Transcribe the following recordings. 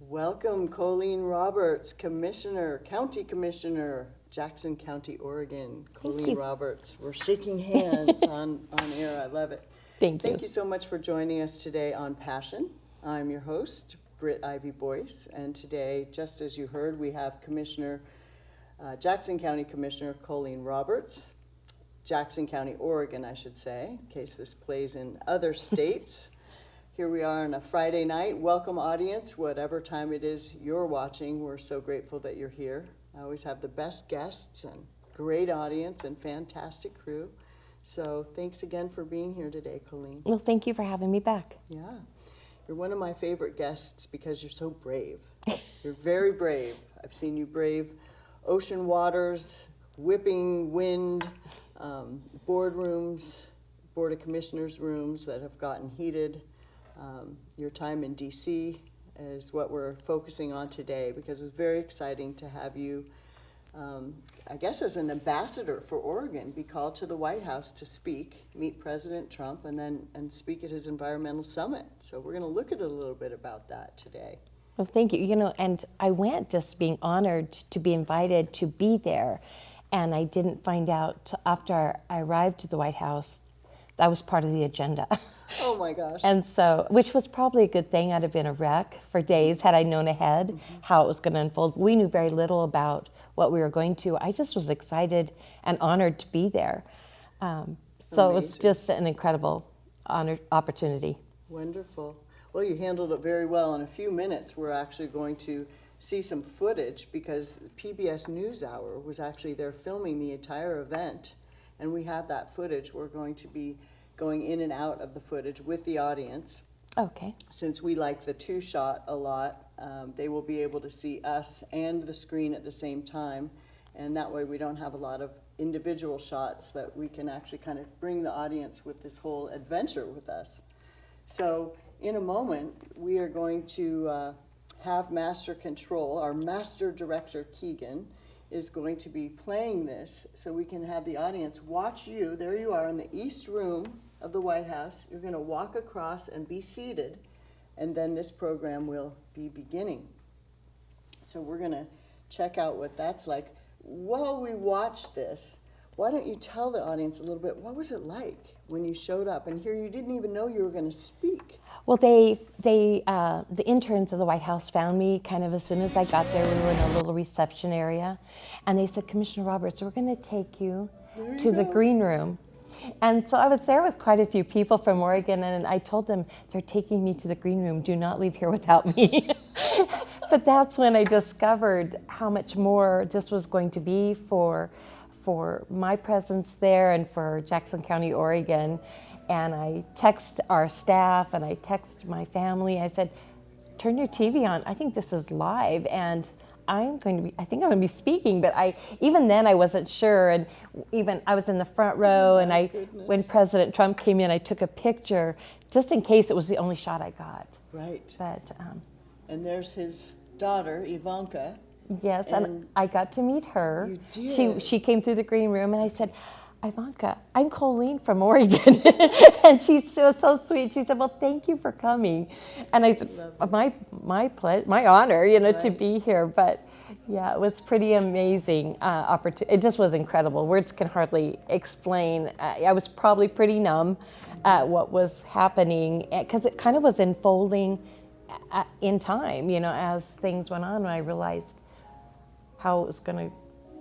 Welcome, Colleen Roberts, County Commissioner, Jackson County, Oregon. Colleen Roberts, we're shaking hands on air. I love it. Thank you. Thank you so much for joining us today on Passion. I'm your host, Britt Ivy Boyce, and today, just as you heard, we have Jackson County Commissioner Colleen Roberts, Jackson County, Oregon, I should say, in case this plays in other states. Here we are on a Friday night. Welcome, audience, whatever time it is you're watching. We're so grateful that you're here. I always have the best guests and great audience and fantastic crew. So thanks again for being here today, Colleen. Well, thank you for having me back. Yeah. You're one of my favorite guests because you're so brave. You're very brave. I've seen you brave ocean waters, whipping wind, boardrooms, Board of Commissioners rooms that have gotten heated. Your time in D.C. is what we're focusing on today because it's very exciting to have you, I guess as an ambassador for Oregon, be called to the White House to speak, meet President Trump, and speak at his environmental summit. So we're going to look at a little bit about that today. Well, thank you. And I went just being honored to be invited to be there. And I didn't find out after I arrived at the White House that was part of the agenda. Oh my gosh. And so, which was probably a good thing. I'd have been a wreck for days had I known ahead how it was going to unfold. We knew very little about what we were going to. I just was excited and honored to be there. So it was just an incredible opportunity. Wonderful. Well, you handled it very well. In a few minutes, we're actually going to see some footage because PBS NewsHour was actually there filming the entire event. And we have that footage. We're going to be going in and out of the footage with the audience. Okay. Since we like the two-shot a lot, they will be able to see us and the screen at the same time. And that way we don't have a lot of individual shots that we can actually kind of bring the audience with this whole adventure with us. So in a moment, we are going to have Master Control. Our Master Director, Keegan, is going to be playing this so we can have the audience watch you. There you are in the East Room of the White House. You're going to walk across and be seated, and then this program will be beginning. So we're going to check out what that's like. While we watch this, why don't you tell the audience a little bit, what was it like when you showed up? And here you didn't even know you were going to speak. Well, the interns of the White House found me kind of as soon as I got there. We were in a little reception area, and they said, Commissioner Roberts, we're going to take you to the green room. And so I was there with quite a few people from Oregon, and I told them, they're taking me to the green room. Do not leave here without me. But that's when I discovered how much more this was going to be for my presence there and for Jackson County, Oregon. And I text our staff and I text my family. I said, turn your TV on. I think this is live and I think I'm going to be speaking, but even then I wasn't sure. And even I was in the front row when President Trump came in, I took a picture just in case it was the only shot I got. Right. But and there's his daughter, Ivanka. Yes, and I got to meet her. You did. She came through the green room and I said, Ivanka, I'm Colleen from Oregon. And she was so sweet. She said, well, thank you for coming. And I said, my honor, right. To be here. But yeah, it was pretty amazing opportunity. It just was incredible. Words can hardly explain. I was probably pretty numb at what was happening because it kind of was unfolding in time, as things went on, when I realized how it was going to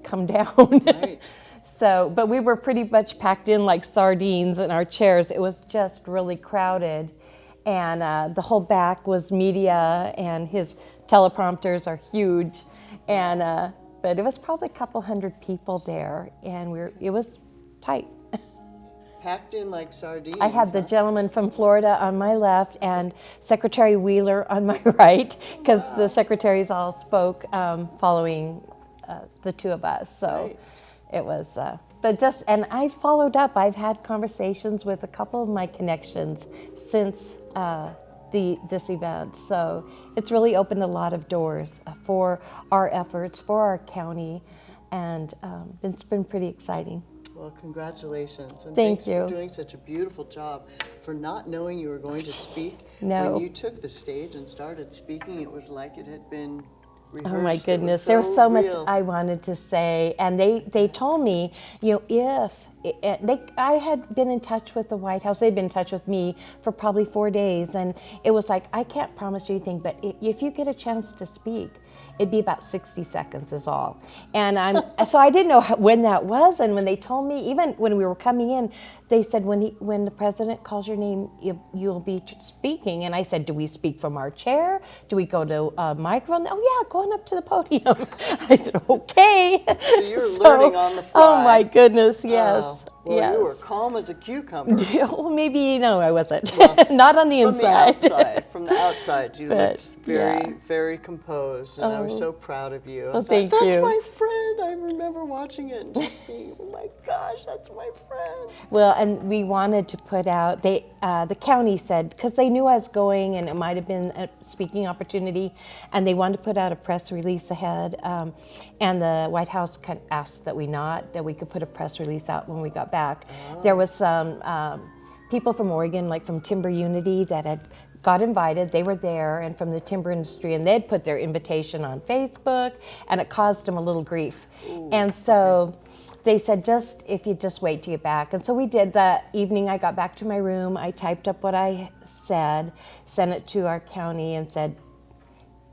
come down. Right. So, but we were pretty much packed in like sardines in our chairs. It was just really crowded. And the whole back was media, and his teleprompters are huge. And but it was probably a couple hundred people there, and it was tight. Packed in like sardines. I had the gentleman from Florida on my left and Secretary Wheeler on my right, because the secretaries all spoke following the two of us. So. Right. It was, and I followed up. I've had conversations with a couple of my connections since this event. So it's really opened a lot of doors for our efforts, for our county, and it's been pretty exciting. Well, congratulations. And Thank thanks you. for doing such a beautiful job. For not knowing you were going to speak. No. When you took the stage and started speaking, it was like it had been rehearsed. Oh my It was goodness, there was so much real. I wanted to say, and they told me, you know, I had been in touch with the White House, they'd been in touch with me for probably 4 days, and it was like, I can't promise you anything, but if you get a chance to speak, it'd be about 60 seconds is all. And so I didn't know when that was, and when they told me, even when we were coming in, they said, when the president calls your name, you'll be speaking. And I said, do we speak from our chair? Do we go to a microphone? Oh yeah, going up to the podium. I said, okay. So you were learning on the fly. Oh my goodness, yes. Well, yes. you were calm as a cucumber. Well, maybe, no, I wasn't. Well, Not on the inside. From the outside, you looked very, very composed, and I was so proud of you. Well, I thought, thank that's you. my friend. I remember watching it and just being, oh my gosh, that's my friend. Well, and we wanted to put out, the county said, because they knew I was going and it might have been a speaking opportunity, and they wanted to put out a press release ahead. And the White House kind of asked that we could put a press release out when we got back. Oh. There was some people from Oregon, like from Timber Unity, that had got invited. They were there, and from the timber industry, and they'd put their invitation on Facebook, and it caused them a little grief. Ooh, and so they said, if you just wait till you get back. And so we did. That evening I got back to my room, I typed up what I said, sent it to our county, and said,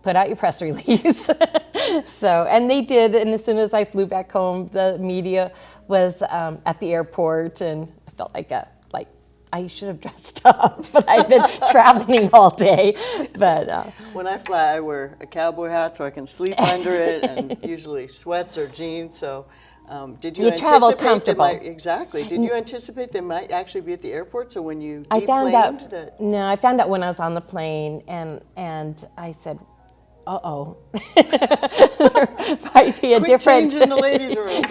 put out your press release. So, and they did, and as soon as I flew back home, the media was at the airport, and I felt like I should have dressed up, but I've been traveling all day. But when I fly, I wear a cowboy hat so I can sleep under it, and usually sweats or jeans. So, did you travel anticipate comfortable? Exactly. Did you anticipate they might actually be at the airport? So when you I found out that no, I found out when I was on the plane, and I said, uh-oh. Might be a quick different change in the ladies' room.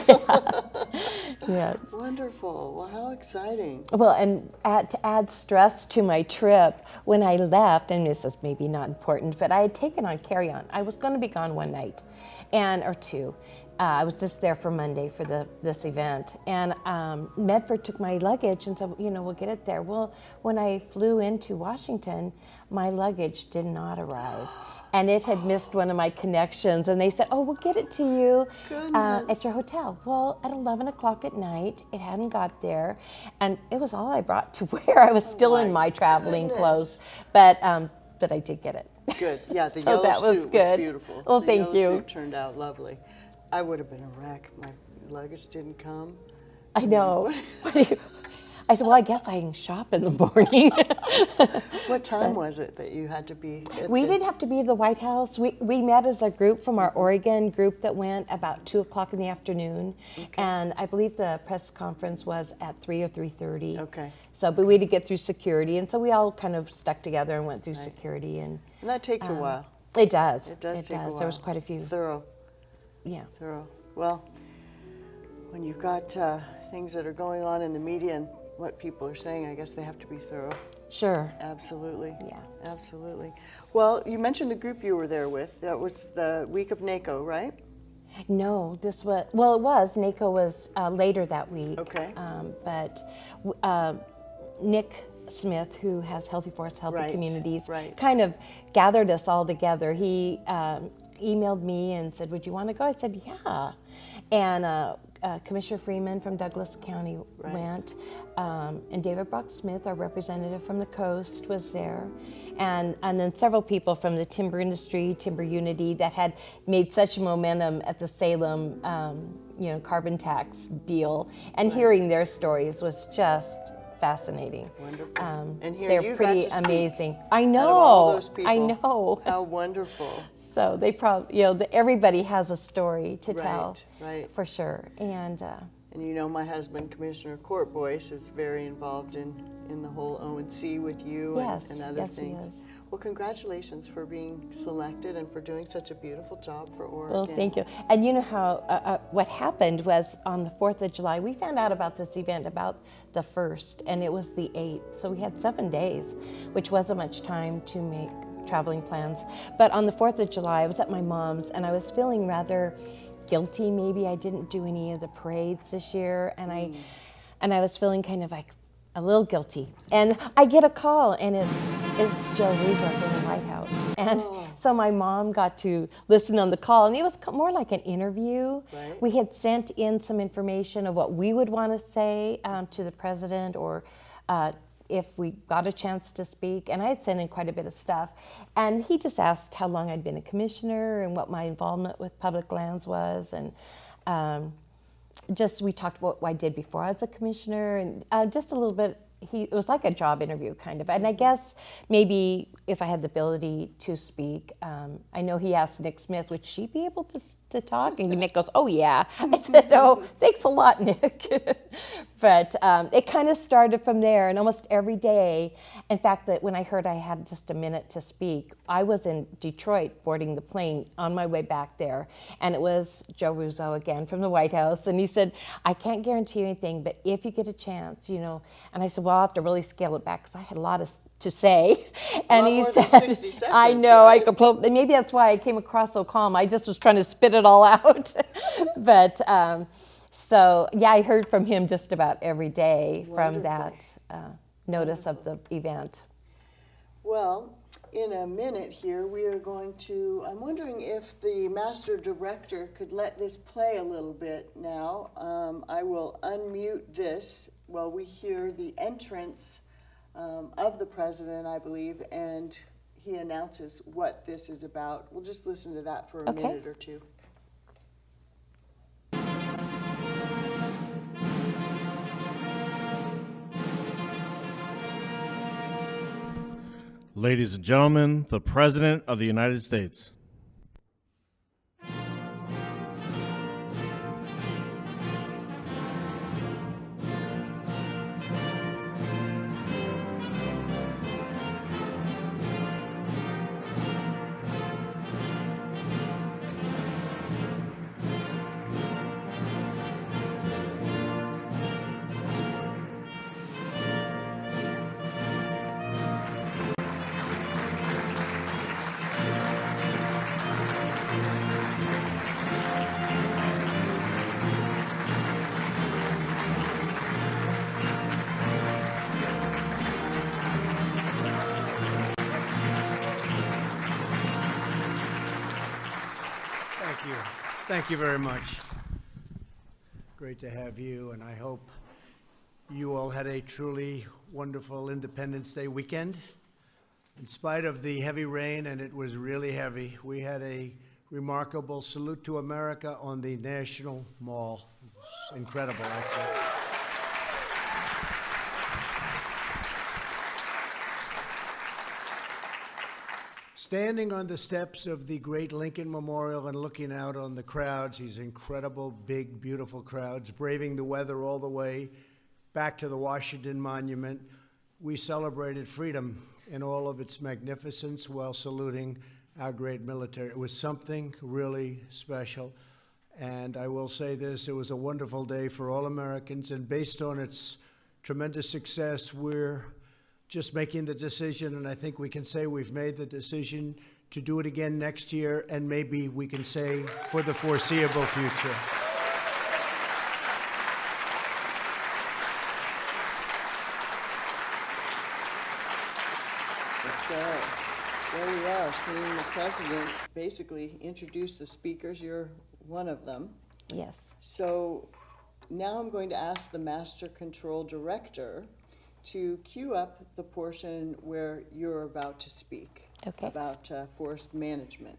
Yes. Wonderful. Well, how exciting. Well, and to add stress to my trip, when I left, and this is maybe not important, but I had taken on carry-on. I was going to be gone one night, or two. I was just there for Monday for this event, and Medford took my luggage and said, we'll get it there. Well, when I flew into Washington, my luggage did not arrive. And it had missed one of my connections, and they said, oh, we'll get it to you at your hotel. Well, at 11 o'clock at night, it hadn't got there, and it was all I brought to wear. I was still in my traveling clothes, but I did get it. Good, yeah, the So yellow that was suit good. was beautiful. Well, the thank yellow you. Suit turned out lovely. I would have been a wreck. My luggage didn't come. I know. I said, well, I guess I can shop in the morning. What time was it that you had to be at We didn't have to be at the White House. We met as a group from our Oregon group that went about 2 o'clock in the afternoon. Okay. And I believe the press conference was at 3 or 3:30. Okay. So, but we had to get through security. And so we all kind of stuck together and went through security. And that takes a while. It does. It does take a while. There was quite a few. Thorough. Yeah. Thorough. Well, when you've got things that are going on in the media and what people are saying, I guess they have to be thorough. Sure. Absolutely. Yeah. Absolutely. Well, you mentioned the group you were there with. That was the week of NACO, right? No, it was. NACO was later that week. Okay. But Nick Smith, who has Healthy Forests, Healthy Communities, kind of gathered us all together. He emailed me and said, would you want to go? I said, yeah. And Commissioner Freeman from Douglas County went, and David Brock Smith, our representative from the coast, was there, and then several people from the timber industry, Timber Unity, that had made such momentum at the Salem, carbon tax deal, and hearing their stories was just fascinating. Wonderful. And here they're you pretty got to amazing. Speak I know. Out of all those people. I know. How wonderful. So they probably, everybody has a story to tell, right. For sure. And my husband, Commissioner Court Boyce, is very involved in the whole O&C with you and other things. He is. Well, congratulations for being selected and for doing such a beautiful job for Oregon. Well, thank you. And you know how, what happened was on the 4th of July, we found out about this event about the 1st, and it was the 8th. So we had 7 days, which wasn't much time to make traveling plans. But on the 4th of July, I was at my mom's, and I was feeling rather guilty maybe I didn't do any of the parades this year, and I was feeling kind of like a little guilty. And I get a call, and it's Joe Russo from the White House. And so my mom got to listen on the call, and it was more like an interview. Right. We had sent in some information of what we would want to say to the president, or if we got a chance to speak, and I had sent in quite a bit of stuff. And he just asked how long I'd been a commissioner and what my involvement with public lands was, and just we talked about what I did before I was a commissioner, and just a little bit. It was like a job interview kind of, and I guess maybe if I had the ability to speak, I know he asked Nick Smith, would she be able to talk? And Nick goes, oh yeah. I said, oh, thanks a lot, Nick. But it kind of started from there, and almost every day. In fact, that when I heard I had just a minute to speak, I was in Detroit boarding the plane on my way back there, and it was Joe Russo again from the White House, and he said, I can't guarantee you anything, but if you get a chance, and I said, well, I'll have to really scale it back because I had a lot to say. And he more than said, 60 seconds, I know, right? maybe that's why I came across so calm. I just was trying to spit it all out. But so, yeah, I heard from him just about every day from that notice of the event. Well, in a minute here, we are going to, I'm wondering if the master director could let this play a little bit now. I will unmute this while we hear the entrance of the president, I believe, and he announces what this is about. We'll just listen to that for a minute or two. Ladies and gentlemen, the President of the United States. Thank you very much. Great to have you, and I hope you all had a truly wonderful Independence Day weekend. In spite of the heavy rain, and it was really heavy, we had a remarkable salute to America on the National Mall. It was incredible, actually. Standing on the steps of the great Lincoln Memorial and looking out on the crowds, these incredible, big, beautiful crowds, braving the weather all the way back to the Washington Monument, we celebrated freedom in all of its magnificence while saluting our great military. It was something really special. And I will say this, it was a wonderful day for all Americans, and based on its tremendous success, we're just making the decision, and I think we can say we've made the decision to do it again next year, and maybe we can say for the foreseeable future. So there we are, seeing the president basically introduce the speakers. You're one of them. Yes. So now I'm going to ask the Master Control Director to cue up the portion where you're about to speak about forest management.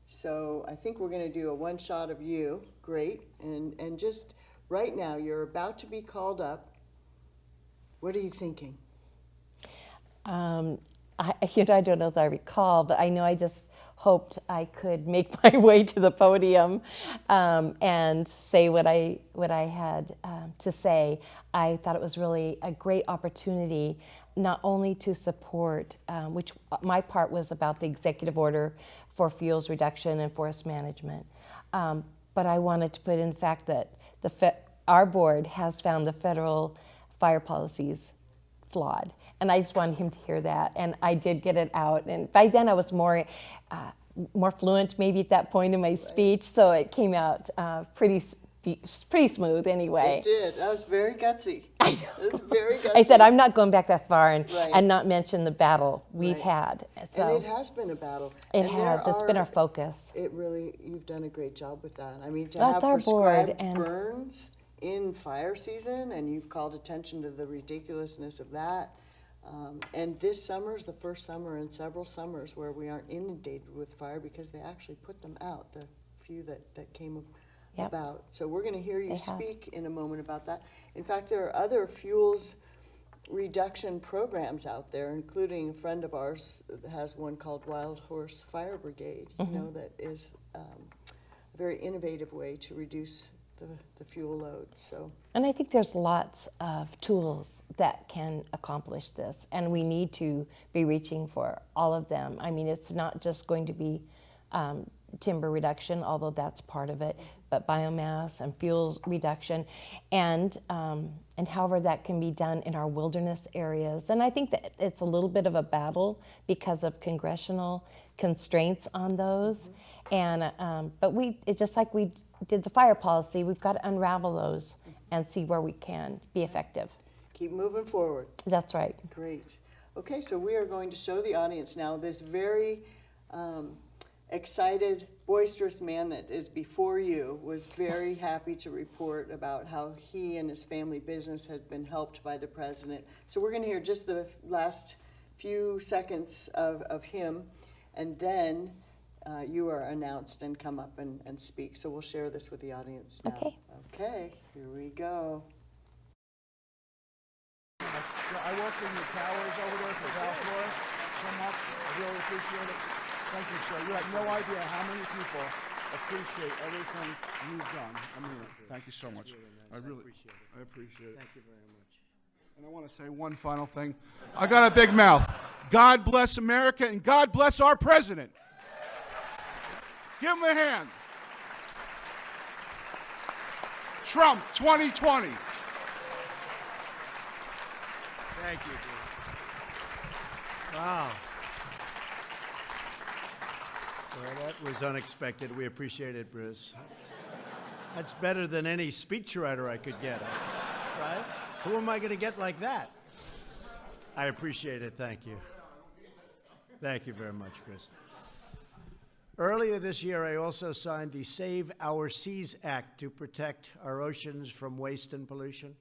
So I think we're going to do a one shot of you. Great. And just right now, you're about to be called up. What are you thinking? I don't know if I recall, but I know I just hoped I could make my way to the podium and say what I had to say. I thought it was really a great opportunity, not only to support, which my part was about the executive order for fuels reduction and forest management, but I wanted to put in the fact that our board has found the federal fire policies flawed. And I just wanted him to hear that, and I did get it out. And by then I was more more fluent maybe at that point in my speech, so it came out pretty smooth anyway. It did. That was very gutsy. I know. It was very gutsy. I said I'm not going back that far Right. and not mention the battle we've Right. had. So And it has been a battle. it And there has. It's been are- our focus. It really, you've done a great job with that. I mean, to That's have our board, prescribed and- burns in fire season, and you've called attention to the ridiculousness of that. And this summer is the first summer in several summers where we aren't inundated with fire because they actually put them out, the few that came Yep. about. So we're going to hear you They have. speak in a moment about that. In fact, there are other fuels reduction programs out there, including a friend of ours that has one called Wild Horse Fire Brigade, you know, that is a very innovative way to reduce the fuel load. So And I think there's lots of tools that can accomplish this, and we need to be reaching for all of them. I mean, it's not just going to be timber reduction, although that's part of it, but biomass and fuel reduction, and however that can be done in our wilderness areas. And I think that it's a little bit of a battle because of congressional constraints on those. And but it's just like we did the fire policy, we've got to unravel those and see where we can be effective. keep moving forward. That's right. Great. Okay, so we are going to show the audience now this very excited, boisterous man that is before you was very happy to report about how he and his family business has been helped by the president. So we're going to hear just the last few seconds of him, and then you are announced and come up and speak. So we'll share this with the audience now. Okay. Okay, here we go. I work in the towers over there for Val Flores so much. I really appreciate it. Thank you, sir. You have no idea how many people appreciate everything you've done. I mean, thank you so much. I really appreciate it. I appreciate it. Thank you very much. And I want to say one final thing. I got a big mouth. God bless America and God bless our president. Give him a hand. Trump 2020. Thank you, Bruce. Wow. Well, that was unexpected. We appreciate it, Bruce. That's better than any speechwriter I could get, right? Who am I going to get like that? I appreciate it. Thank you. Thank you very much, Bruce. Earlier this year, I also signed the Save Our Seas Act to protect our oceans from waste and pollution.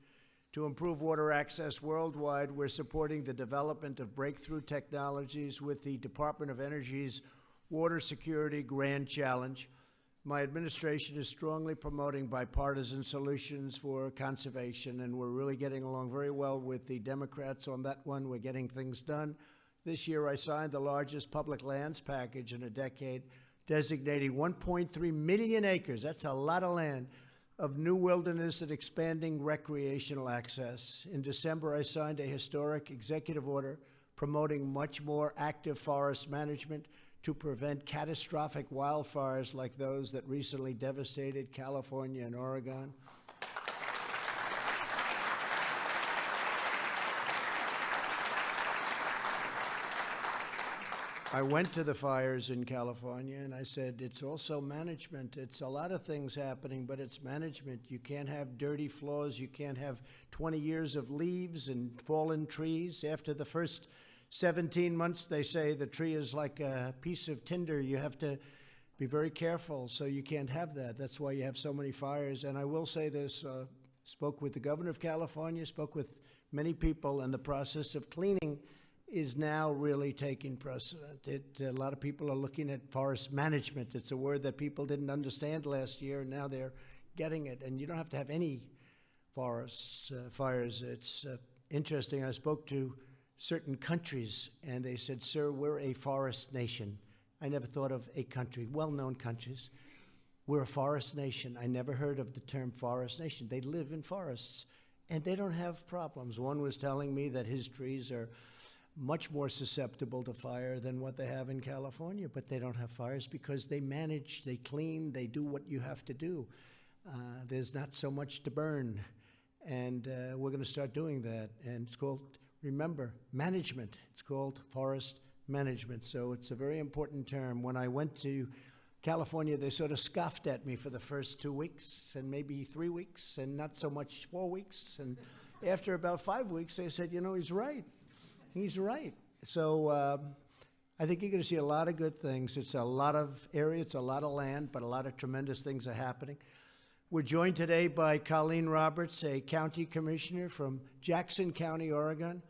To improve water access worldwide, we're supporting the development of breakthrough technologies with the Department of Energy's Water Security Grand Challenge. My administration is strongly promoting bipartisan solutions for conservation, and we're really getting along very well with the Democrats on that one. We're getting things done. This year, I signed the largest public lands package in a decade, designating 1.3 million acres, that's a lot of land, of new wilderness and expanding recreational access. In December, I signed a historic executive order promoting much more active forest management to prevent catastrophic wildfires like those that recently devastated California and Oregon. I went to the fires in California and I said, it's also management. It's a lot of things happening, but it's management. You can't have dirty floors. You can't have 20 years of leaves and fallen trees. After the first 17 months, they say the tree is like a piece of tinder. You have to be very careful, so you can't have that. That's why you have so many fires. And I will say this, spoke with the governor of California, spoke with many people, and the process of cleaning is now really taking precedent. A lot of people are looking at forest management. It's a word that people didn't understand last year, and now they're getting it. And you don't have to have any forest fires. It's interesting. I spoke to certain countries, and they said, sir, we're a forest nation. I never thought of a country, well-known countries. We're a forest nation. I never heard of the term forest nation. They live in forests, and they don't have problems. One was telling me that his trees are much more susceptible to fire than what they have in California, but they don't have fires because they manage, they clean, they do what you have to do. There's not so much to burn, and we're going to start doing that, and it's called, remember, management. It's called forest management. So it's a very important term. When I went to California, they sort of scoffed at me for the first 2 weeks and maybe 3 weeks and not so much 4 weeks. And after about 5 weeks, they said, you know, he's right. He's right. So I think you're going to see a lot of good things. It's a lot of area, it's a lot of land, but a lot of tremendous things are happening. We're joined today by Colleen Roberts, a county commissioner from Jackson County, Oregon.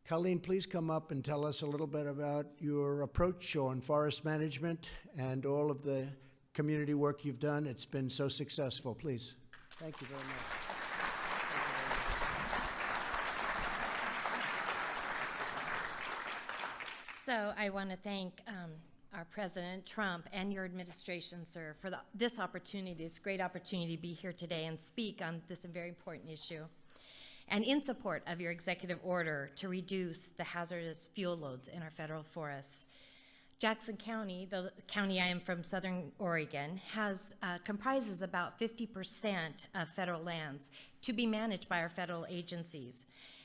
Colleen, please come up and tell us a little bit about your approach on forest management and all of the community work you've done. It's been so successful. Please. Thank you very much. So I want to thank our President Trump and your administration, sir, for this opportunity, this great opportunity to be here today and speak on this very important issue. And in support of your executive order to reduce the hazardous fuel loads in our federal forests. Jackson County, the county I am from, Southern Oregon, comprises about 50% of federal lands to be managed by our federal agencies.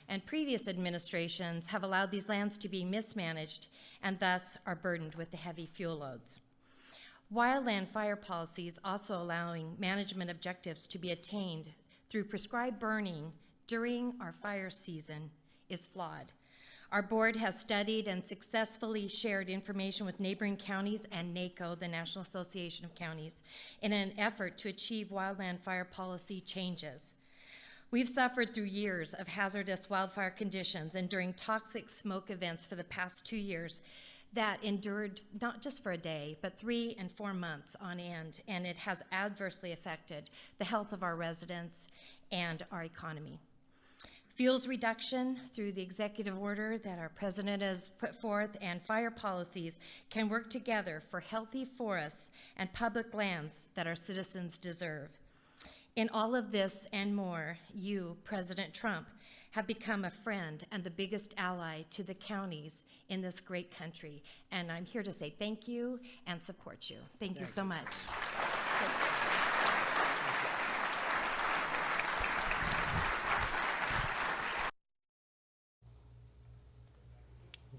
And previous administrations have allowed these lands to be mismanaged and thus are burdened with the heavy fuel loads. Wildland fire policies also allowing management objectives to be attained through prescribed burning during our fire season is flawed. Our board has studied and successfully shared information with neighboring counties and NACO, the National Association of Counties, in an effort to achieve wildland fire policy changes. We've suffered through years of hazardous wildfire conditions and during toxic smoke events for the past 2 years that endured not just for a day, but 3 and 4 months on end, and it has adversely affected the health of our residents and our economy. Fuels reduction through the executive order that our president has put forth and fire policies can work together for healthy forests and public lands that our citizens deserve. In all of this and more, you, President Trump, have become a friend and the biggest ally to the counties in this great country. And I'm here to say thank you and support you. Thank you so much.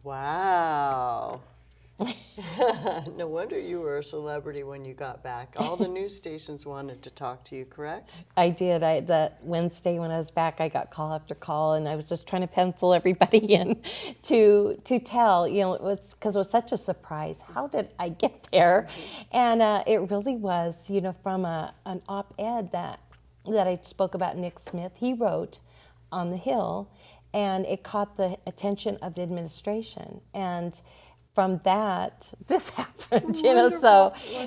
Wow. No wonder you were a celebrity when you got back. All the news stations wanted to talk to you, correct? I did. That Wednesday when I was back, I got call after call, and I was just trying to pencil everybody in to tell. You know, it was because it was such a surprise. How did I get there? And it really was, you know, from an op-ed that I spoke about Nick Smith. He wrote on the Hill, and it caught the attention of the administration. And from that, this happened, you know.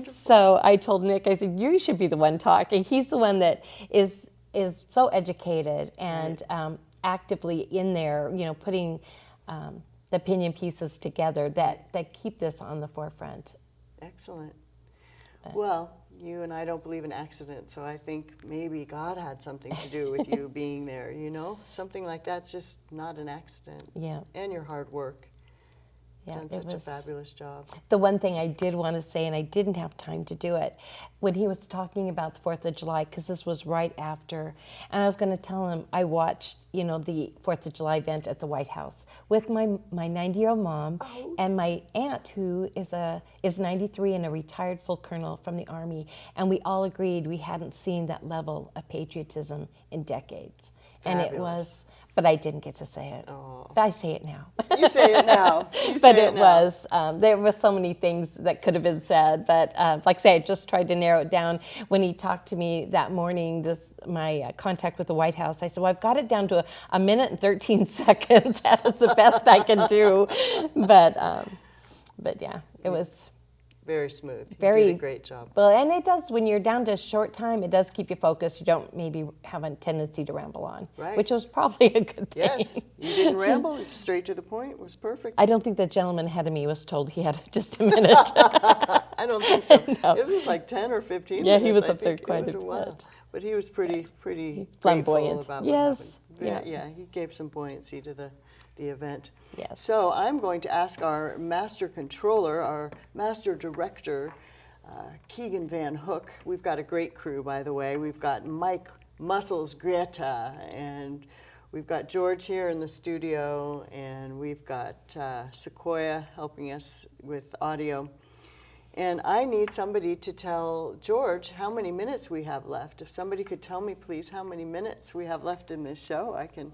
So I told Nick, I said, you should be the one talking. He's the one that is so educated and actively in there, you know, putting the opinion pieces together that keep this on the forefront. Excellent. Well, you and I don't believe in accidents, so I think maybe God had something to do with you being there, you know? Something like that's just not an accident. Yeah. And your hard work. Yeah, Done such a fabulous job. The one thing I did want to say, and I didn't have time to do it, when he was talking about the 4th of July, because this was right after, and I was going to tell him I watched, you know, the 4th of July event at the White House with my 90-year-old mom and my aunt, who is 93 and a retired full colonel from the Army, and we all agreed we hadn't seen that level of patriotism in decades. Fabulous. And it was, but I didn't get to say it. Oh. I say it now. You say it now. But it was, there were so many things that could have been said, but like I say, I just tried to narrow it down. When he talked to me that morning, my contact with the White House, I said, well, I've got it down to a minute and 13 seconds. That is the best I can do. But yeah, it was very smooth. You very did a great job. Well, and it does, when you're down to a short time, it does keep you focused. You don't maybe have a tendency to ramble on, Right. which was probably a good thing. Yes, you didn't ramble. Straight to the point. It was perfect. I don't think the gentleman ahead of me was told he had just a minute. I don't think so. No. It was like 10 or 15 Yeah, minutes. he was I up there think. quite It was a while. bit. But he was pretty grateful Flamboyant. about Yes. what happened. Yeah. Yeah, he gave some buoyancy to the event. Yes. So I'm going to ask our master controller, our master director, Keegan Van Hook. We've got a great crew, by the way. We've got Mike Muscles Greta, and we've got George here in the studio, and we've got Sequoia helping us with audio. And I need somebody to tell George how many minutes we have left. If somebody could tell me, please, how many minutes we have left in this show, I can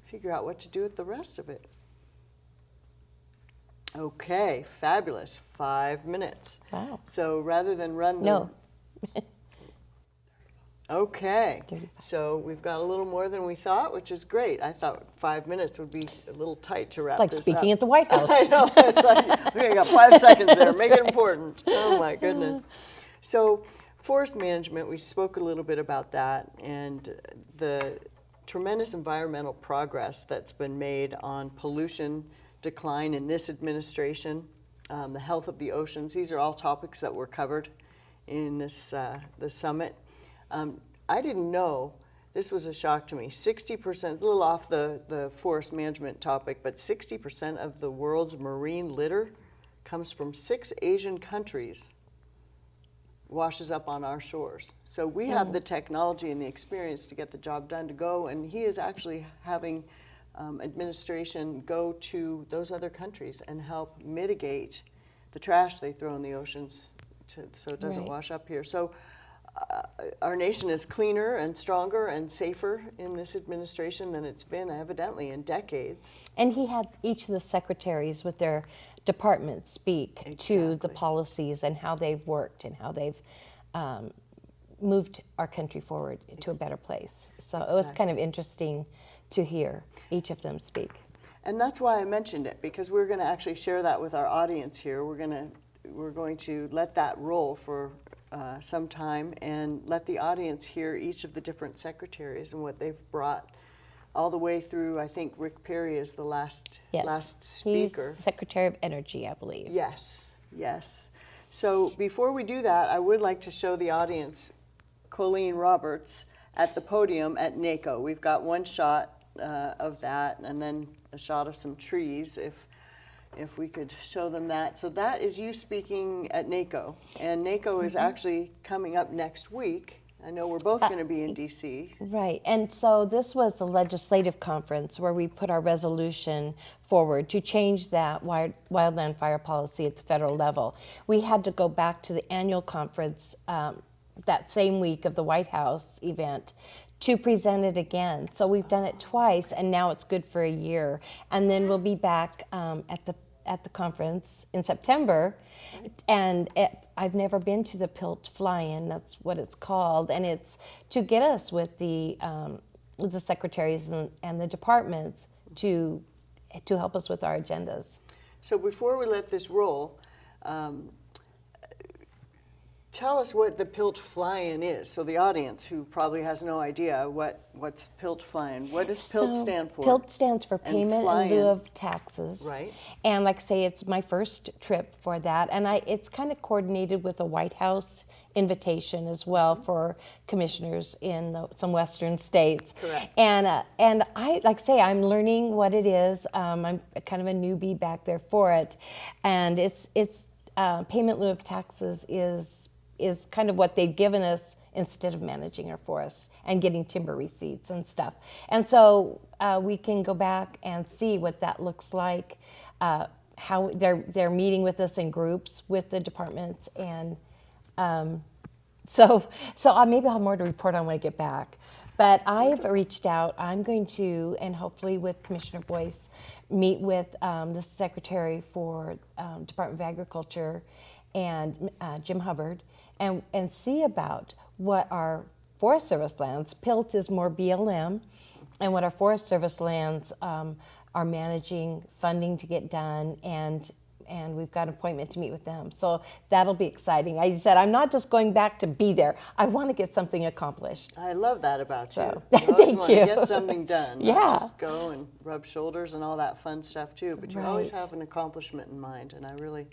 figure out what to do with the rest of it. Okay, fabulous. 5 minutes. Wow. So rather than run the... No. Okay, 35. so we've got a little more than we thought, which is great. I thought 5 minutes would be a little tight to wrap It's like this speaking up. at the White House. I know, it's like, okay, I got 5 seconds there, make it important. Oh my goodness. So forest management, we spoke a little bit about that, and the tremendous environmental progress that's been made on pollution decline in this administration, the health of the oceans. These are all topics that were covered in this summit. I didn't know, this was a shock to me, 60%, it's a little off the forest management topic, but 60% of the world's marine litter comes from 6 Asian countries, washes up on our shores. So we have the technology and the experience to get the job done to go, and he is actually having administration go to those other countries and help mitigate the trash they throw in the oceans so it doesn't Right. wash up here. So our nation is cleaner and stronger and safer in this administration than it's been evidently in decades. And he had each of the secretaries with their departments speak to the Exactly. policies and how they've worked and how they've moved our country forward to a better place. So it was kind of interesting to hear each of them speak. And that's why I mentioned it, because we're going to actually share that with our audience here. We're going to let that roll for some time and let the audience hear each of the different secretaries and what they've brought all the way through. I think Rick Perry is the last speaker. He's Secretary of Energy, I believe. Yes, yes. So before we do that, I would like to show the audience Colleen Roberts at the podium at NACO. We've got one shot of that, and then a shot of some trees, if we could show them that. So that is you speaking at NACO, and NACO is actually coming up next week. I know we're both going to be in DC. Right, and so this was a legislative conference where we put our resolution forward to change that wildland fire policy at the federal level. We had to go back to the annual conference that same week of the White House event to present it again. So we've done it twice, and now it's good for a year. And then we'll be back at the conference in September. And I've never been to the Pilt Fly-In, that's what it's called, and it's to get us with the secretaries and the departments to help us with our agendas. So before we let this roll, tell us what the Pilt Fly-In is. So the audience who probably has no idea what's Pilt Fly-In. What does Pilt stand for? Pilt stands for And payment in fly-in. lieu of taxes. Right. And like I say, it's my first trip for that. And it's kind of coordinated with a White House invitation as well for commissioners in some Western states. Correct. And I, like I say, I'm learning what it is. I'm kind of a newbie back there for it. And it's payment in lieu of taxes is kind of what they've given us instead of managing our forests and getting timber receipts and stuff. And so we can go back and see what that looks like, how they're meeting with us in groups with the departments. And so maybe I'll have more to report on when I get back. But I've reached out. I'm going to, and hopefully with Commissioner Boyce, meet with the Secretary for Department of Agriculture and Jim Hubbard, and see about what our Forest Service lands, Pilt is more BLM, and what our Forest Service lands are managing, funding to get done, and we've got an appointment to meet with them. So that'll be exciting. I said, I'm not just going back to be there. I want to get something accomplished. I love that about So, you. You always thank want to you. get something done, Yeah. not just go and rub shoulders and all that fun stuff too, but you always Right. have an accomplishment in mind, and I really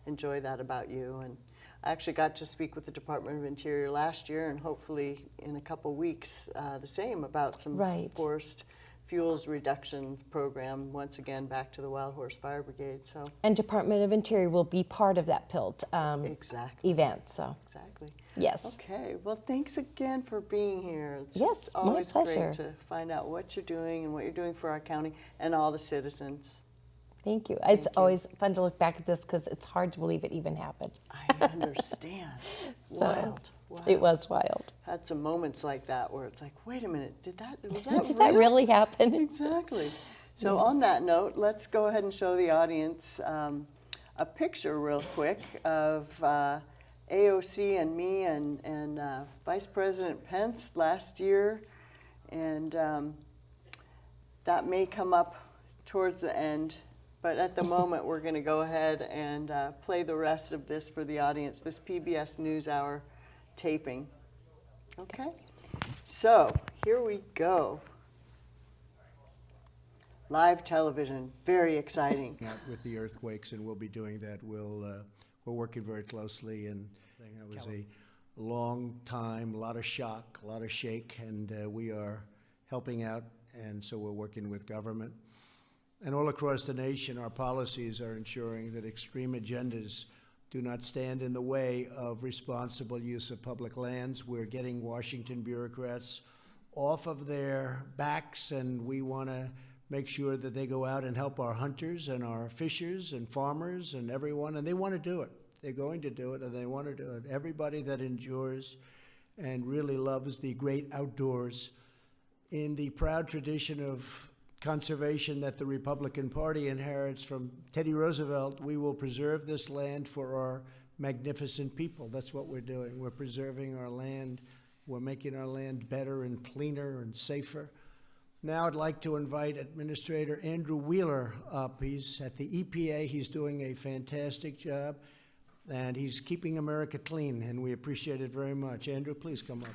enjoy that about you. And I actually got to speak with the Department of Interior last year, and hopefully in a couple weeks the same about some Right. forest fuels reductions program, once again back to the Wild Horse Fire Brigade. So And Department of Interior will be part of that Pilt exactly. event. So Exactly. exactly. Yes. Okay, well, thanks again for being here. It's Yes, just my always pleasure. great to find out what you're doing and what you're doing for our county and all the citizens. Thank you. Thank It's you. always fun to look back at this because it's hard to believe it even happened. I understand. So, Wild. It was wild. Had some moments like that where it's like, wait a minute, was that Did real? that really happen? Exactly. So on that note, let's go ahead and show the audience a picture real quick of AOC and me and Vice President Pence last year. And that may come up towards the end. But at the moment, we're going to go ahead and play the rest of this for the audience, this PBS NewsHour taping. Okay? So here we go. Live television, very exciting. Out with the earthquakes, and we'll be doing that. We're working very closely, and it was a long time, a lot of shock, a lot of shake, and we are helping out, and so we're working with government. And all across the nation, our policies are ensuring that extreme agendas do not stand in the way of responsible use of public lands. We're getting Washington bureaucrats off of their backs, and we want to make sure that they go out and help our hunters and our fishers and farmers and everyone, and they want to do it. They're going to do it, and they want to do it. Everybody that endures and really loves the great outdoors, in the proud tradition of conservation that the Republican Party inherits from Teddy Roosevelt, we will preserve this land for our magnificent people. That's what we're doing. We're preserving our land. We're making our land better and cleaner and safer. Now I'd like to invite Administrator Andrew Wheeler up. He's at the EPA. He's doing a fantastic job, and he's keeping America clean, and we appreciate it very much. Andrew, please come up.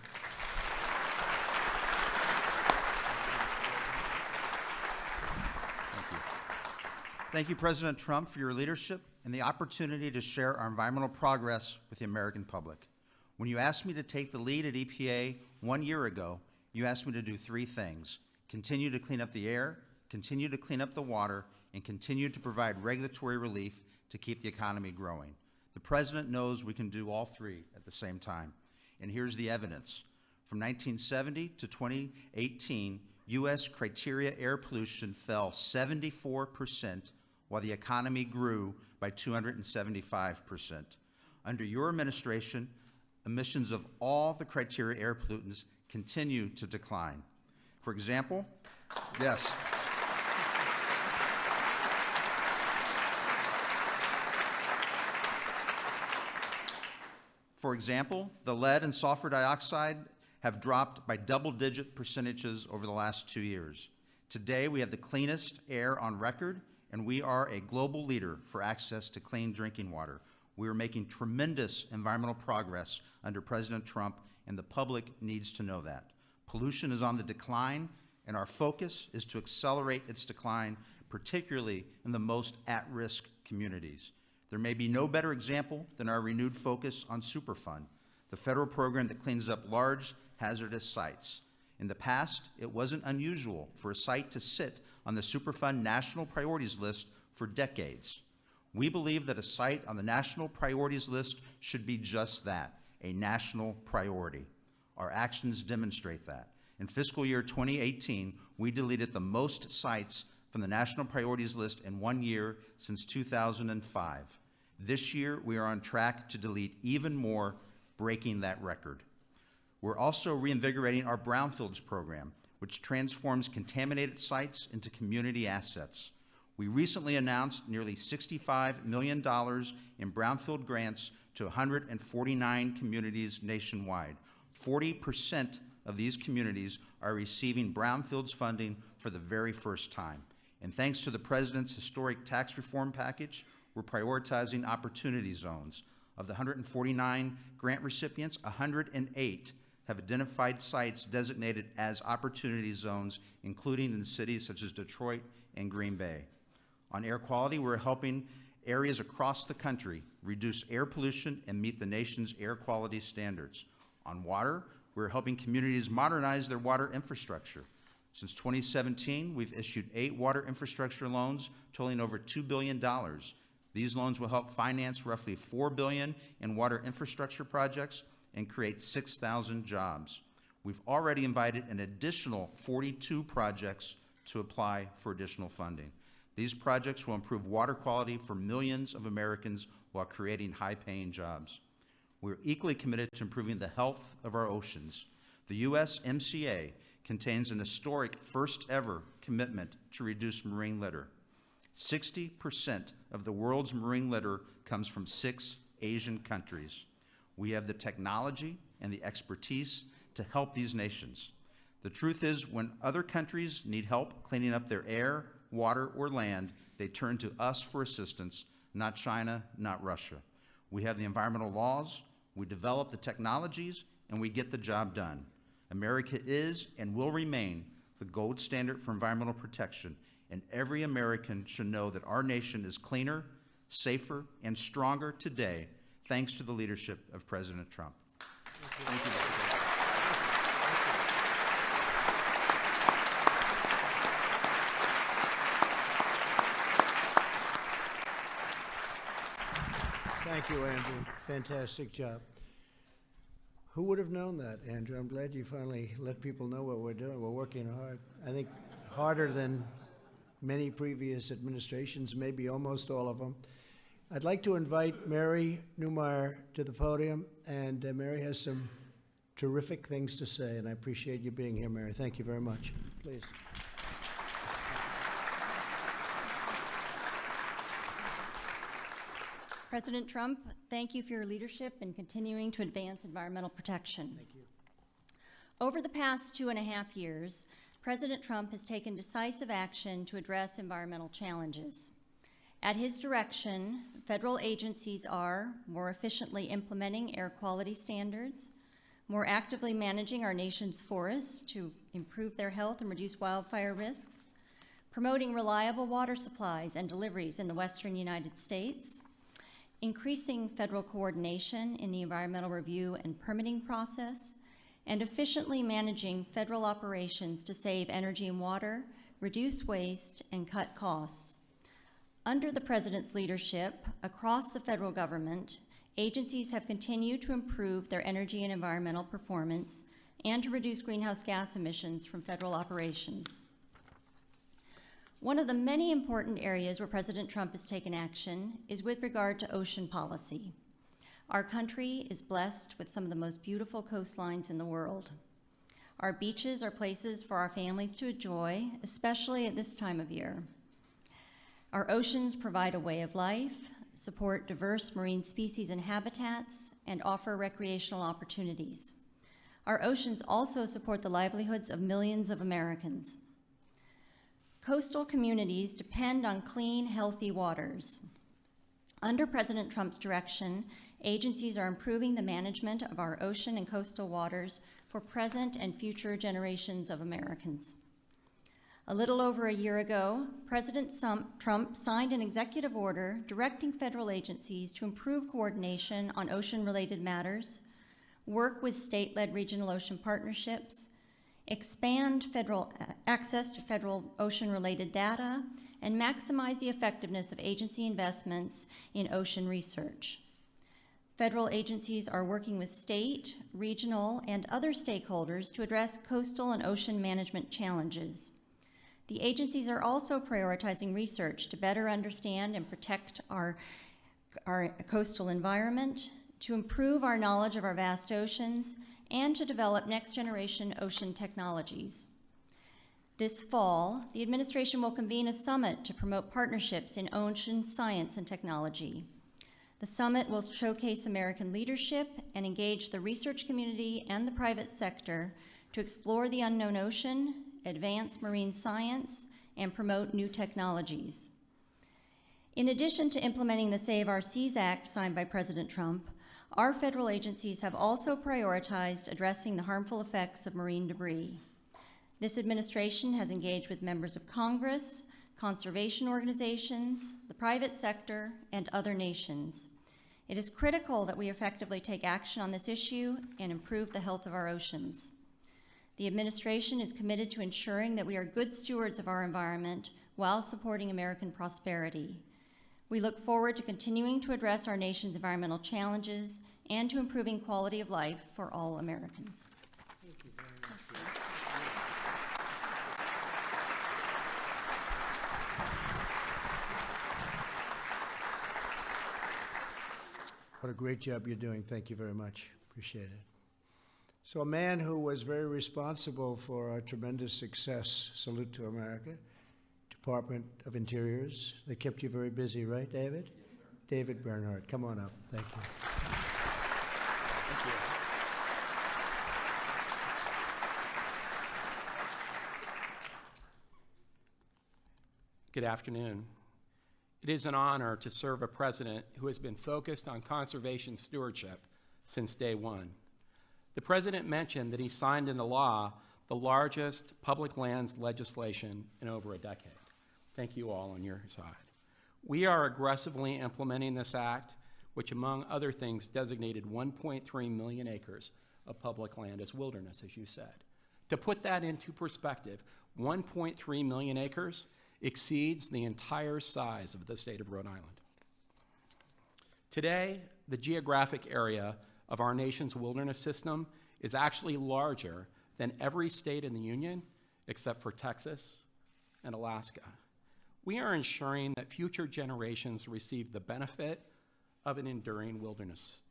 Thank you, President Trump, for your leadership and the opportunity to share our environmental progress with the American public. When you asked me to take the lead at EPA 1 year ago, you asked me to do three things: continue to clean up the air, continue to clean up the water, and continue to provide regulatory relief to keep the economy growing. The President knows we can do all three at the same time. And here's the evidence. From 1970 to 2018, U.S. criteria air pollution fell 74%, while the economy grew by 275%. Under your administration, emissions of all the criteria air pollutants continue to decline. For example, yes. For example, the lead and sulfur dioxide have dropped by double-digit percentages over the last 2 years. Today, we have the cleanest air on record, and we are a global leader for access to clean drinking water. We are making tremendous environmental progress under President Trump, and the public needs to know that. Pollution is on the decline, and our focus is to accelerate its decline, particularly in the most at-risk communities. There may be no better example than our renewed focus on Superfund, the federal program that cleans up large, hazardous sites. In the past, it wasn't unusual for a site to sit on the Superfund National Priorities List for decades. We believe that a site on the National Priorities List should be just that, a national priority. Our actions demonstrate that. In fiscal year 2018, we deleted the most sites from the National Priorities List in 1 year since 2005. This year, we are on track to delete even more, breaking that record. We're also reinvigorating our Brownfields program, which transforms contaminated sites into community assets. We recently announced nearly $65 million in Brownfield grants to 149 communities nationwide. 40% of these communities are receiving Brownfields funding for the very first time. And thanks to the President's historic tax reform package, we're prioritizing opportunity zones. Of the 149 grant recipients, 108 have identified sites designated as opportunity zones, including in cities such as Detroit and Green Bay. On air quality, we're helping areas across the country reduce air pollution and meet the nation's air quality standards. On water, we're helping communities modernize their water infrastructure. Since 2017, we've issued 8 water infrastructure loans totaling over $2 billion. These loans will help finance roughly $4 billion in water infrastructure projects and create 6,000 jobs. We've already invited an additional 42 projects to apply for additional funding. These projects will improve water quality for millions of Americans while creating high-paying jobs. We're equally committed to improving the health of our oceans. The USMCA contains an historic first-ever commitment to reduce marine litter. 60% of the world's marine litter comes from 6 Asian countries. We have the technology and the expertise to help these nations. The truth is, when other countries need help cleaning up their air, water, or land, they turn to us for assistance, not China, not Russia. We have the environmental laws, we develop the technologies, and we get the job done. America is and will remain the gold standard for environmental protection, and every American should know that our nation is cleaner, safer, and stronger today, thanks to the leadership of President Trump. Thank you, Mr. President. Thank you, Andrew. Fantastic job. Who would have known that, Andrew? I'm glad you finally let people know what we're doing. We're working hard. I think harder than many previous administrations, maybe almost all of them. I'd like to invite Mary Newmeyer to the podium, and Mary has some terrific things to say, and I appreciate you being here, Mary. Thank you very much. Please. President Trump, thank you for your leadership in continuing to advance environmental protection. Thank you. Over the past 2.5 years, President Trump has taken decisive action to address environmental challenges. At his direction, federal agencies are more efficiently implementing air quality standards, more actively managing our nation's forests to improve their health and reduce wildfire risks, promoting reliable water supplies and deliveries in the western United States, increasing federal coordination in the environmental review and permitting process, and efficiently managing federal operations to save energy and water, reduce waste, and cut costs. Under the President's leadership, across the federal government, agencies have continued to improve their energy and environmental performance and to reduce greenhouse gas emissions from federal operations. One of the many important areas where President Trump has taken action is with regard to ocean policy. Our country is blessed with some of the most beautiful coastlines in the world. Our beaches are places for our families to enjoy, especially at this time of year. Our oceans provide a way of life, support diverse marine species and habitats, and offer recreational opportunities. Our oceans also support the livelihoods of millions of Americans. Coastal communities depend on clean, healthy waters. Under President Trump's direction, agencies are improving the management of our ocean and coastal waters for present and future generations of Americans. A little over a year ago, President Trump signed an executive order directing federal agencies to improve coordination on ocean-related matters, work with state-led regional ocean partnerships, expand federal access to federal ocean-related data, and maximize the effectiveness of agency investments in ocean research. Federal agencies are working with state, regional, and other stakeholders to address coastal and ocean management challenges. The agencies are also prioritizing research to better understand and protect our coastal environment, to improve our knowledge of our vast oceans, and to develop next-generation ocean technologies. This fall, the administration will convene a summit to promote partnerships in ocean science and technology. The summit will showcase American leadership and engage the research community and the private sector to explore the unknown ocean, advance marine science, and promote new technologies. In addition to implementing the Save Our Seas Act signed by President Trump, our federal agencies have also prioritized addressing the harmful effects of marine debris. This administration has engaged with members of Congress, conservation organizations, the private sector, and other nations. It is critical that we effectively take action on this issue and improve the health of our oceans. The administration is committed to ensuring that we are good stewards of our environment while supporting American prosperity. We look forward to continuing to address our nation's environmental challenges and to improving quality of life for all Americans. What a great job you're doing. Thank you very much. Appreciate it. So a man who was very responsible for our tremendous success, salute to America, Department of Interiors. They kept you very busy, right, David? Yes, sir. David Bernhardt, come on up. Thank you. Thank you. Good afternoon. It is an honor to serve a president who has been focused on conservation stewardship since day one. The president mentioned that he signed into law the largest public lands legislation in over a decade. Thank you all on your side. We are aggressively implementing this act, which among other things designated 1.3 million acres of public land as wilderness, as you said. To put that into perspective, 1.3 million acres exceeds the entire size of the state of Rhode Island. Today, the geographic area of our nation's wilderness system is actually larger than every state in the Union except for Texas and Alaska. We are ensuring that future generations receive the benefit of an enduring wilderness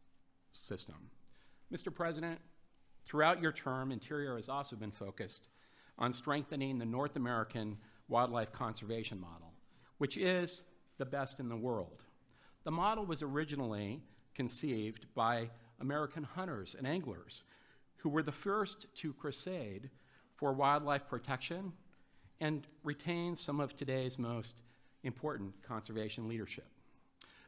system. Mr. President, throughout your term, Interior has also been focused on strengthening the North American wildlife conservation model, which is the best in the world. The model was originally conceived by American hunters and anglers who were the first to crusade for wildlife protection and retain some of today's most important conservation leadership.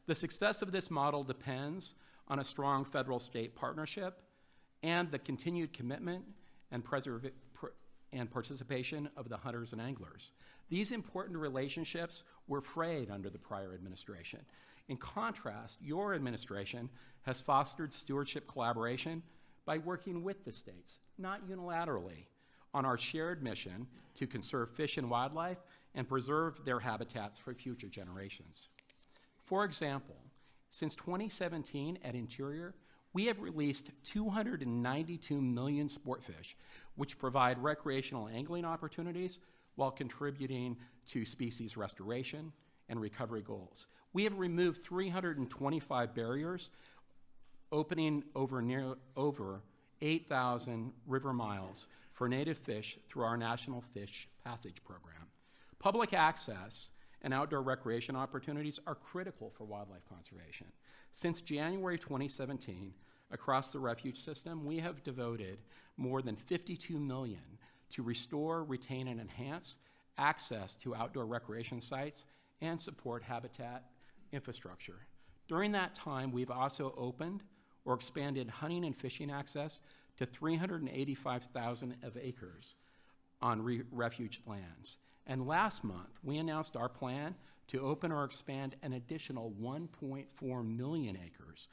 The success of this model depends on a strong federal-state partnership and the continued commitment and participation of the hunters and anglers. These important relationships were frayed under the prior administration. In contrast, your administration has fostered stewardship collaboration by working with the states, not unilaterally, on our shared mission to conserve fish and wildlife and preserve their habitats for future generations. For example, since 2017 at Interior, we have released 292 million sport fish, which provide recreational angling opportunities while contributing to species restoration and recovery goals. We have removed 325 barriers, opening over 8,000 river miles for native fish through our National Fish Passage Program. Public access and outdoor recreation opportunities are critical for wildlife conservation. Since January 2017, across the refuge system, we have devoted more than $52 million to restore, retain, and enhance access to outdoor recreation sites and support habitat infrastructure. During that time, we've also opened or expanded hunting and fishing access to 385,000 of acres on refuge lands. And last month, we announced our plan to open or expand an additional 1.4 million acres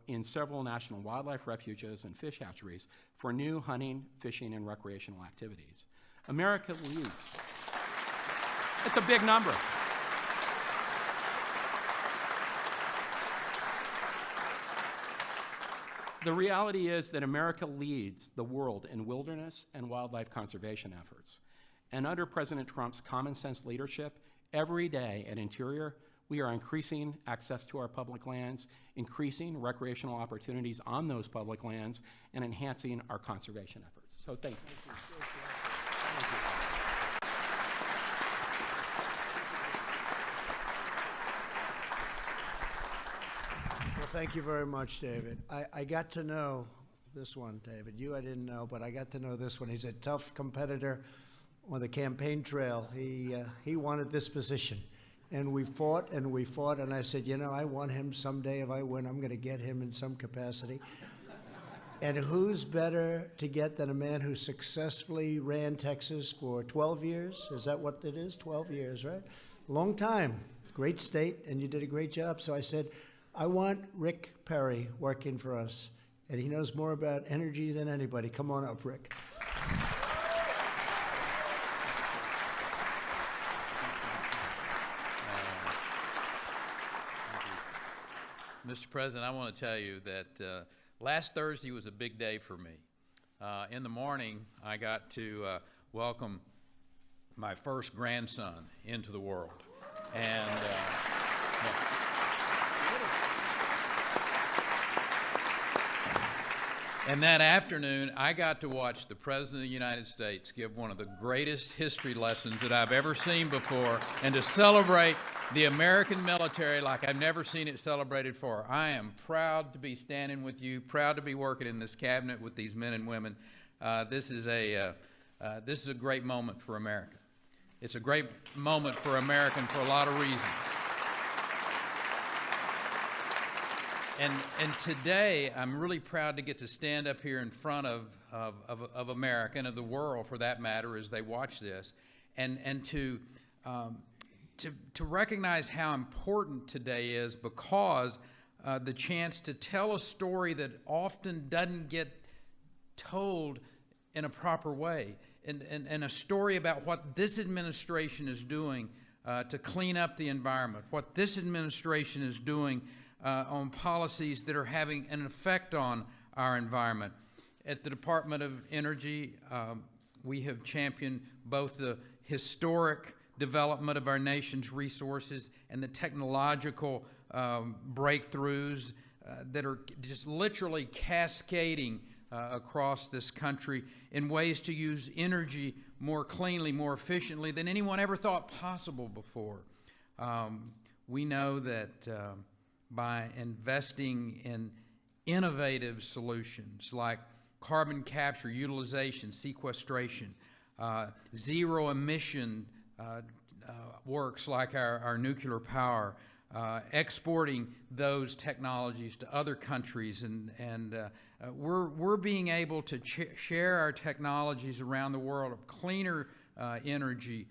in several national wildlife refuges and fish hatcheries for new hunting, fishing, and recreational activities. America leads. It's a big number. The reality is that America leads the world in wilderness and wildlife conservation efforts. And under President Trump's common sense leadership, every day at Interior, we are increasing access to our public lands, increasing recreational opportunities on those public lands, and enhancing our conservation efforts. So thank you. Thank you. Well, thank you very much, David. I got to know this one, David. You I didn't know, but I got to know this one. He's a tough competitor on the campaign trail. He wanted this position. And we fought, and I said, you know, I want him someday. If I win, I'm going to get him in some capacity. And who's better to get than a man who successfully ran Texas for 12 years? Is that what it is? 12 years, right? Long time. Great state, and you did a great job. So I said, I want Rick Perry working for us. And he knows more about energy than anybody. Come on up, Rick. Mr. President, I want to tell you that last Thursday was a big day for me. In the morning, I got to welcome my first grandson into the world. And and that afternoon, I got to watch the President of the United States give one of the greatest history lessons that I've ever seen before, and to celebrate the American military like I've never seen it celebrated for. I am proud to be standing with you, proud to be working in this cabinet with these men and women. This is a great moment for America. It's a great moment for America for a lot of reasons. And today, I'm really proud to get to stand up here in front of America and of the world, for that matter, as they watch this, and to recognize how important today is, because the chance to tell a story that often doesn't get told in a proper way, and a story about what this administration is doing to clean up the environment, what this administration is doing on policies that are having an effect on our environment. At the Department of Energy, we have championed both the historic development of our nation's resources and the technological breakthroughs that are just literally cascading across this country in ways to use energy more cleanly, more efficiently than anyone ever thought possible before. We know that by investing in innovative solutions like carbon capture, utilization, sequestration, zero emission works like our nuclear power, exporting those technologies to other countries, and we're being able to share our technologies around the world of cleaner energy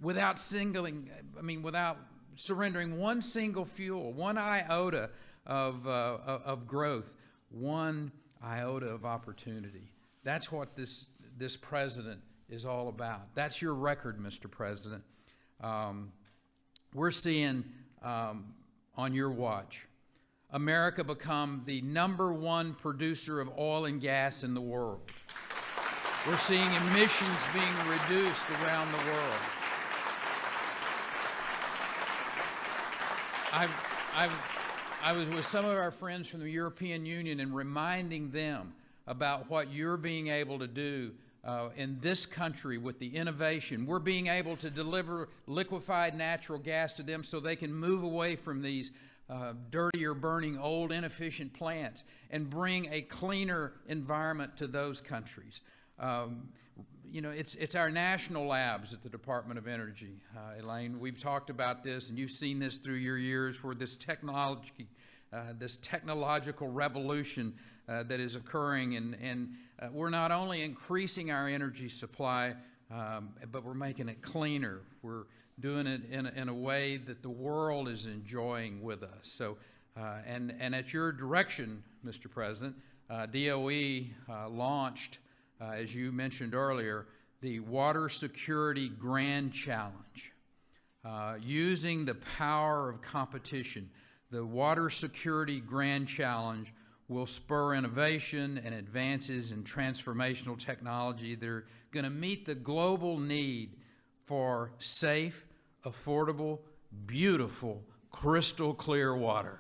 without surrendering one single fuel, one iota of growth, one iota of opportunity. That's what this president is all about. That's your record, Mr. President. We're seeing on your watch America become the #1 producer of oil and gas in the world. We're seeing emissions being reduced around the world. I was with some of our friends from the European Union and reminding them about what you're being able to do in this country with the innovation. We're being able to deliver liquefied natural gas to them so they can move away from these dirtier burning old inefficient plants and bring a cleaner environment to those countries. It's our national labs at the Department of Energy. Elaine, we've talked about this, and you've seen this through your years, where this technological revolution that is occurring, and we're not only increasing our energy supply, but we're making it cleaner. We're doing it in a way that the world is enjoying with us. So, and at your direction, Mr. President, DOE launched, as you mentioned earlier, the Water Security Grand Challenge. Using the power of competition, the Water Security Grand Challenge will spur innovation and advances in transformational technology that are going to meet the global need for safe, affordable, beautiful, crystal clear water.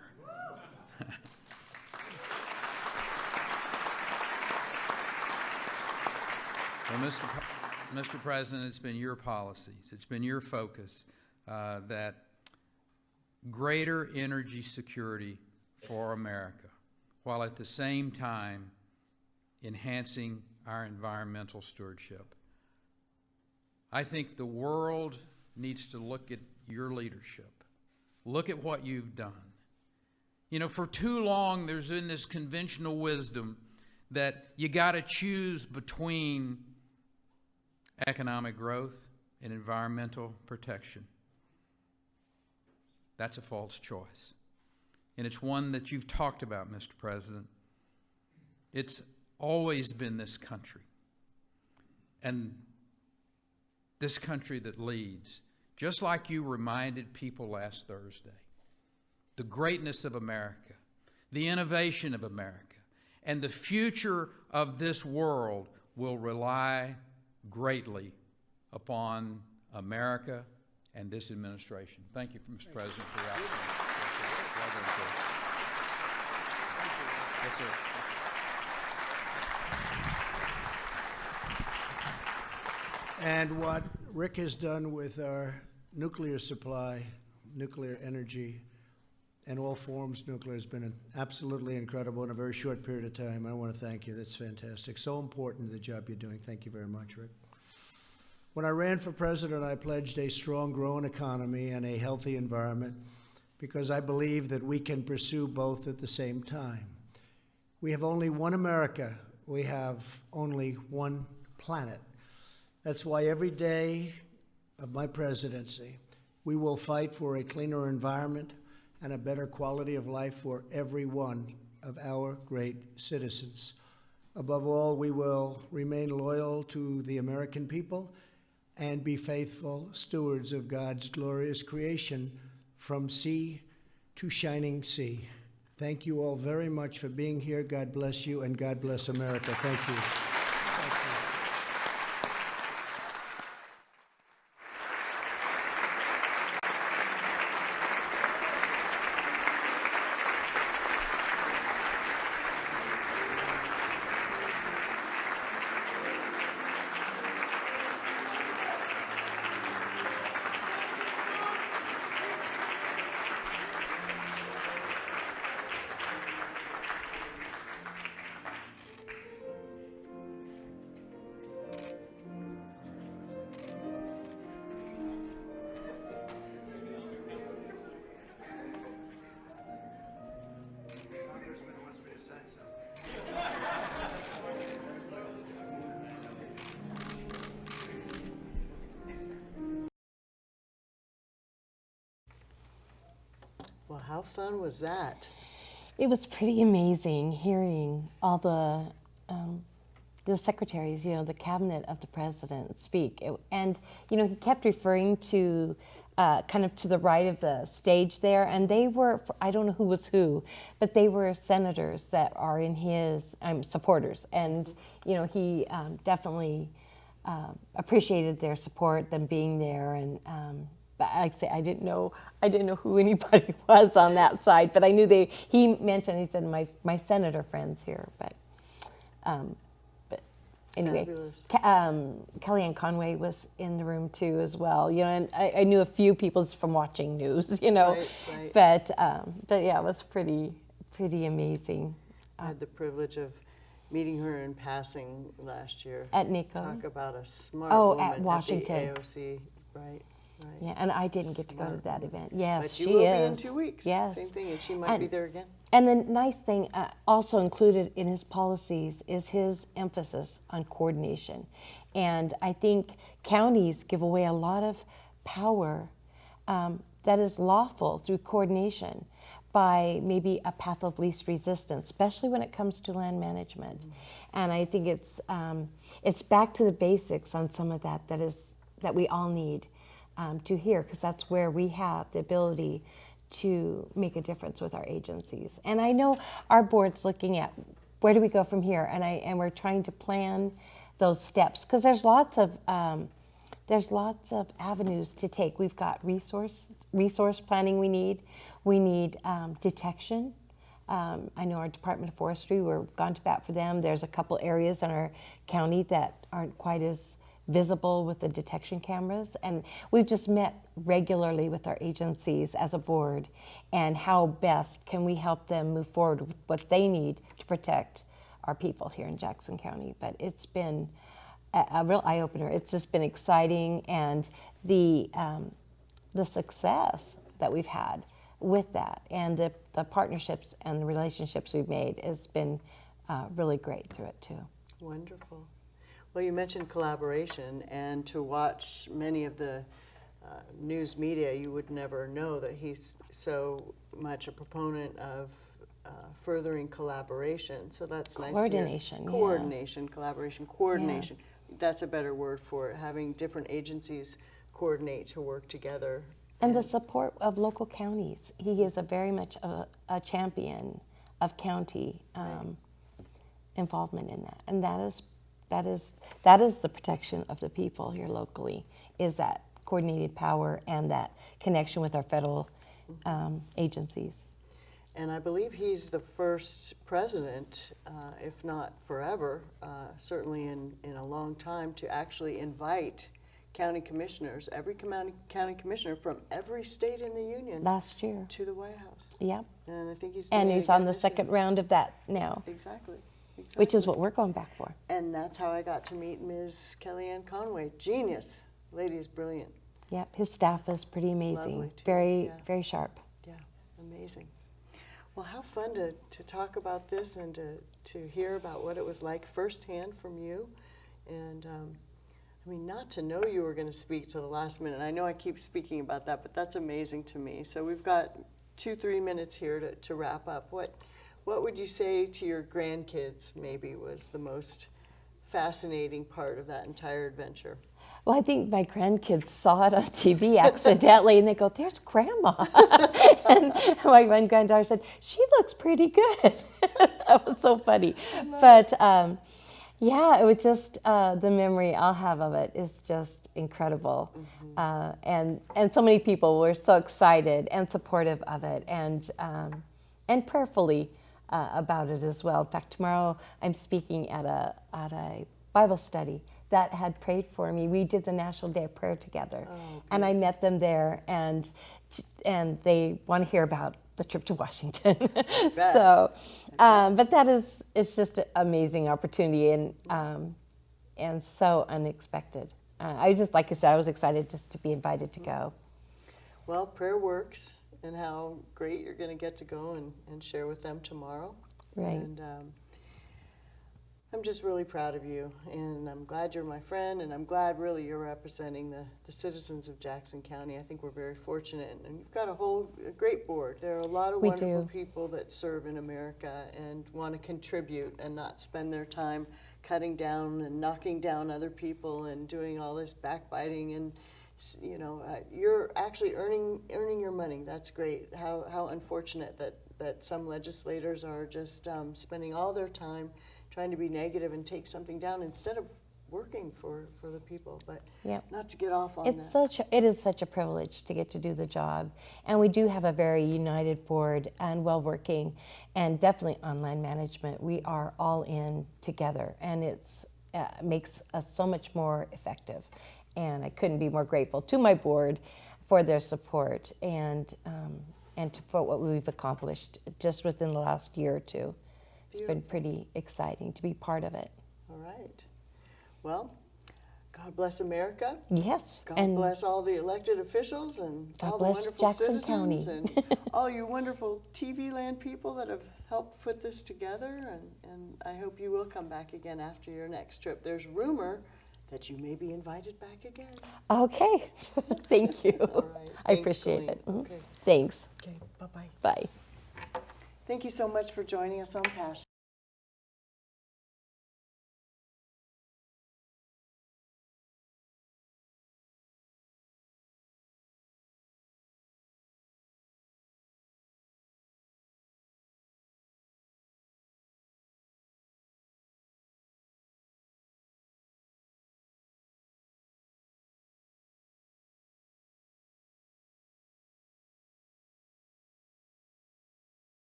Well, Mr. President, it's been your policies, it's been your focus that greater energy security for America, while at the same time enhancing our environmental stewardship. I think the world needs to look at your leadership. Look at what you've done. You know, for too long there's been this conventional wisdom that you got to choose between economic growth and environmental protection. That's a false choice. And it's one that you've talked about, Mr. President. It's always been this country. And this country that leads, just like you reminded people last Thursday, the greatness of America, the innovation of America, and the future of this world will rely greatly upon America and this administration. Thank you, Mr. President, for the opportunity. Yes, sir. And what Rick has done with our nuclear supply, nuclear energy, and all forms nuclear has been absolutely incredible in a very short period of time. I want to thank you. That's fantastic. So important, the job you're doing. Thank you very much, Rick. When I ran for president, I pledged a strong, growing economy and a healthy environment because I believe that we can pursue both at the same time. We have only one America. We have only one planet. That's why every day of my presidency, we will fight for a cleaner environment and a better quality of life for every one of our great citizens. Above all, we will remain loyal to the American people and be faithful stewards of God's glorious creation from sea to shining sea. Thank you all very much for being here. God bless you, and God bless America. Thank you. Thank you. Well, how fun was that? It was pretty amazing hearing all the secretaries, the cabinet of the president speak. And he kept referring to kind of to the right of the stage there, and they were, I don't know who was who, but they were senators that are in his supporters. And, he definitely appreciated their support, them being there. And but like I say, I didn't know who anybody was on that side, but I knew he said my senator friends here, but anyway, Kellyanne Conway was in the room too as well, and I knew a few people from watching news, Right. but yeah, it was pretty amazing. I had the privilege of meeting her in passing last year. At NICO? Talk about a smart woman at Washington. At the AOC, right. Yeah, and I didn't get to go to that event. Yes, but she you will is. be in 2 weeks. Yes. Same thing, and she might be there again. And the nice thing, also included in his policies, is his emphasis on coordination. And I think counties give away a lot of power that is lawful through coordination by maybe a path of least resistance, especially when it comes to land management. And I think it's back to the basics on some of that we all need to hear, because that's where we have the ability to make a difference with our agencies. And I know our board's looking at where do we go from here, and we're trying to plan those steps, because there's lots of avenues to take. We've got resource planning we need detection. I know our Department of Forestry, we've gone to bat for them. There's a couple areas in our county that aren't quite as visible with the detection cameras, and we've just met regularly with our agencies as a board, and how best can we help them move forward with what they need to protect our people here in Jackson County. But it's been a real eye-opener. It's just been exciting, and the success that we've had with that, and the partnerships and the relationships we've made has been really great through it too. Wonderful. Well, you mentioned collaboration, and to watch many of the news media, you would never know that he's so much a proponent of furthering collaboration. So that's nice. Coordination. Coordination, collaboration, coordination. Yeah. That's a better word for it. Having different agencies coordinate to work together And the support of local counties. He is very much a champion of county involvement in that. And that is the protection of the people here locally, is that coordinated power and that connection with our federal agencies. And I believe he's the first president, if not forever, certainly in a long time, to actually invite county commissioners, every county commissioner from every state in the union Last year. to the White House. Yep. And I think he's And doing it he's on again the this second year. round of that now, Exactly. which is what we're going back for. And that's how I got to meet Ms. Kellyanne Conway. Genius. Lady is brilliant. Yep. His staff is pretty amazing. Lovely, too. Very, Yeah. very sharp. Yeah, amazing. Well, how fun to talk about this and to hear about what it was like firsthand from you. And I mean, not to know you were going to speak to the last minute. I know I keep speaking about that, but that's amazing to me. So we've got 2-3 minutes here to wrap up. What would you say to your grandkids maybe was the most fascinating part of that entire adventure? Well, I think my grandkids saw it on TV accidentally, and they go, "There's Grandma." And my one granddaughter said, "She looks pretty good." That was so funny. But yeah, it was just the memory I'll have of it is just incredible, and so many people were so excited and supportive of it, and prayerfully about it as well. In fact, tomorrow I'm speaking at a Bible study that had prayed for me. We did the National Day of Prayer together, and I met them there, and they want to hear about the trip to Washington. So, but it's just an amazing opportunity and so unexpected. I just, like I said, I was excited just to be invited to go. Well, prayer works, and how great you're going to get to go and share with them tomorrow. Right. And I'm just really proud of you, and I'm glad you're my friend, and I'm glad really you're representing the citizens of Jackson County. I think we're very fortunate, and you've got a great board. There are a lot of We wonderful do. people that serve in America and want to contribute and not spend their time cutting down and knocking down other people and doing all this backbiting. And you know, you're actually earning your money. That's great. How unfortunate that some legislators are just spending all their time trying to be negative and take something down instead of working for the people. But Yep. not to get off on It is such a privilege to get to do the job, and we do have a very united board and well working, and definitely online management. We are all in together, and it's makes us so much more effective. And I couldn't be more grateful to my board for their support and for what we've accomplished just within the last year or two. It's been pretty exciting to be part of it. All right. Well, God bless America. Yes. God and bless all the elected officials and God all the bless wonderful Jackson citizens County. and all you wonderful TV land people that have helped put this together. And I hope you will come back again after your next trip. There's rumor that you may be invited back again. Okay. Thank you. All right. I Thanks, appreciate Colleen. it. Mhm. Okay. Thanks. Okay. Bye-bye. Bye. Thank you so much for joining us on Passion.